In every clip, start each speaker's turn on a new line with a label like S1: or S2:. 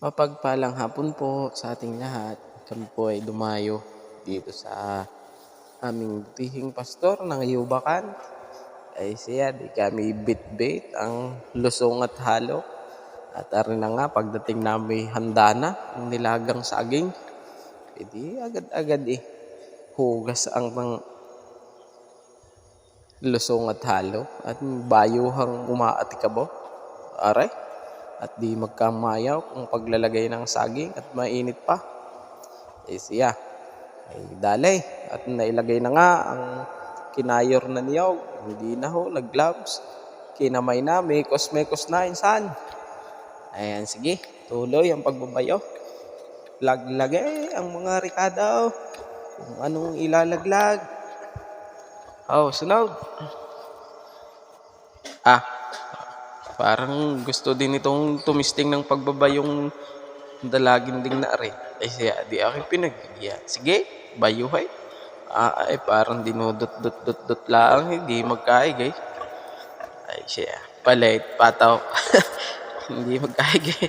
S1: Mapagpalang hapon po sa ating lahat. Kami po ay dumayo dito sa aming butihing pastor ng Yubakan. Ay siya, di kami bit-bit ang lusong at halo. At arin na nga, pagdating namin handa na, ang nilagang saging. E di agad-agad hugas ang lusong at halo. At bayuhang umaatikabo. Aray. At di magkamayaw kung paglalagay ng saging at mainit pa. Siya ay dalay at nailagay na nga ang kinayor na niyog. Hindi na ho nag-gloves. Kinamay na, mekos-mekos na insan. Ayan, sige, tuloy ang pagbabayo. Laglagay ang mga rikado kung anong ilalaglag. Sunod. Parang gusto din itong tumisting ng pagbabayong dalagin ding na rin. Ay siya, di aking pinagigyan. Sige, bayuhay. Ay parang dinudot-dot-dot-dot lang, hindi magkaigay. Ay siya, palit, pataw. Hindi magkaigay.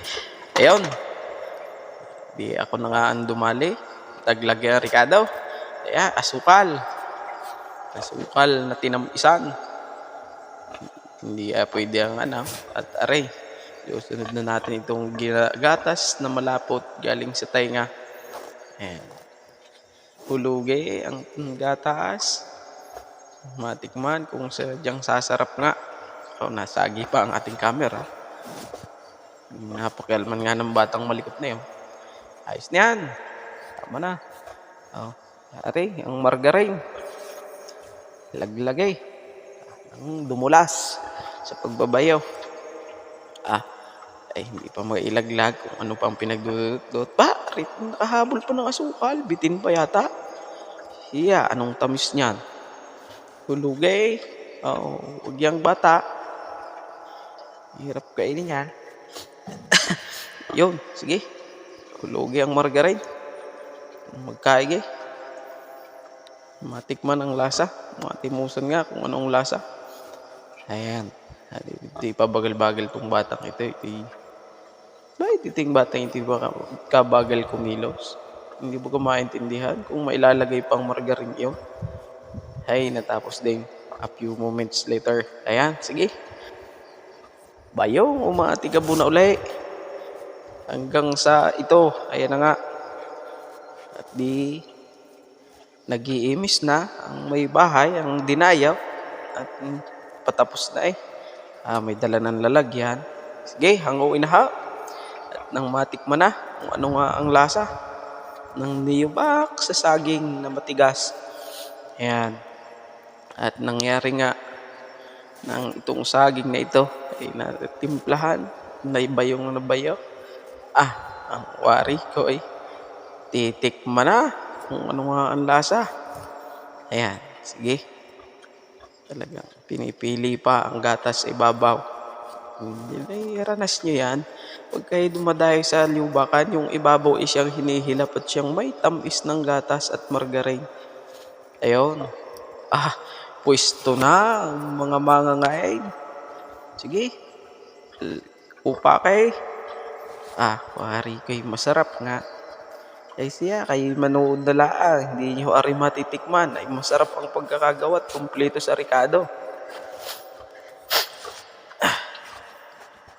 S1: Ayun, di ako na nga ang dumali. Taglagyan Ricardo. Kaya, asukal. Asukal na tinamisan. Hindi pwede ang at aray. Sunod na natin itong gatas na malapot galing sa tainga. Ayan. Hulugay ang gatas. Matikman kung sadyang sasarap nga. Nasagi pa ang ating camera. Napakalman nga ng batang malikot na yun. Ayos na yan. Tama na. Aray, ang margarine. Laglagay. Ang dumulas sa pagbabayaw. Ay hindi pa mailaglag kung ano pang pinagdudot. Bakit? Nakahabol pa ng asukal. Bitin pa yata. Siya, anong tamis niyan? Hulugay. Huwag yang bata. Hirap kainin yan. Yun, sige. Hulugay ang margarine. Magkaigay. Matikman ang lasa. Matimusan nga kung anong lasa. Ayan. Di pa bagal-bagal tong batang ito. Titing batang hindi ba kabagal kumilos? Hindi ba maintindihan kung mailalagay pang margarine yun? Ay, natapos din. A few moments later. Ayan, sige. Bayong, umatigabo na uli. Hanggang sa ito. Ayan na nga. At di nag-iimis na ang may bahay, ang dinayaw. At patapos na may dala ng lalagyan. Sige, hanguin na ha. At nang matikman na kung ano nga ang lasa ng niyubak sa saging na matigas. Ayan. At nangyari nga ng itong saging na ito ay natimplahan, naibayong na bayo. Ang wari ko titikman na kung ano nga ang lasa. Ayan, sige. Talagang pinipili pa ang gatas sa ibabaw. Hindi ranas nyo yan. Huwag kayo dumadayo sa Yubakan, yung ibabaw siyang hinihilap at siyang may tamis ng gatas at margarine. Ayun. Pwesto na ang mga mangangain. Sige. Upa kay. Wari kay masarap nga. Ay siya, kay manood na laan. Hindi nyo ari matitikman. Ay masarap ang pagkakagawa at kumpleto sa Ricardo.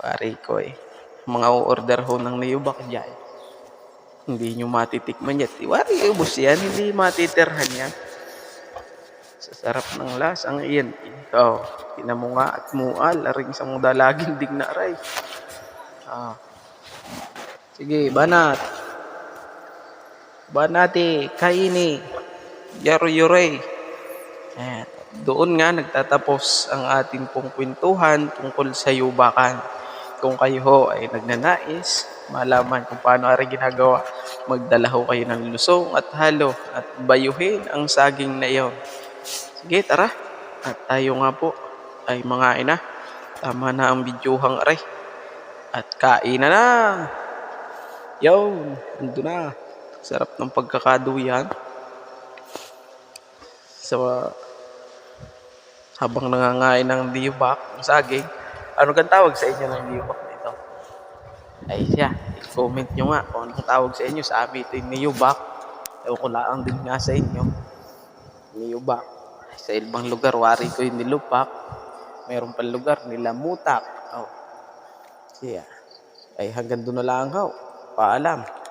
S1: Wari ko mga order ho ng niyubak dyan. Hindi nyo matitikman yan. Wari ubos yan, hindi matitirhan yan. Sa sarap ng lasang iyan. Tinamo nga at mual. Aring isang dalagin dig na aray. Sige, banat. Banati, kaini. Yaro-yuray. Doon nga nagtatapos ang ating pong kwentuhan tungkol sa Yubakan. Kung kayo ho ay nagnanais, malaman kung paano ari ginagawa, magdala ho kayo ng lusong at halo at bayuhin ang saging na iyon. Sige, tara. At tayo nga po ay mga ina. Tama na ang videohang aray. At kain na. Yun, ando na. Sarap ng pagkakaduyan. Habang nangangain ng diyubak, ng saging. Ano kang tawag sa inyo ng diyubak nito? Ay siya, i-comment nyo nga kung anong tawag sa inyo. Sa amin ito yung niyubak. Ewan ko lang din nga sa inyo. Niyubak. Sa ibang lugar, wari ko yung nilupak. Mayroon pang lugar, nilamutak. Oh, siya. Ay hanggang doon na lang ho. Paalam.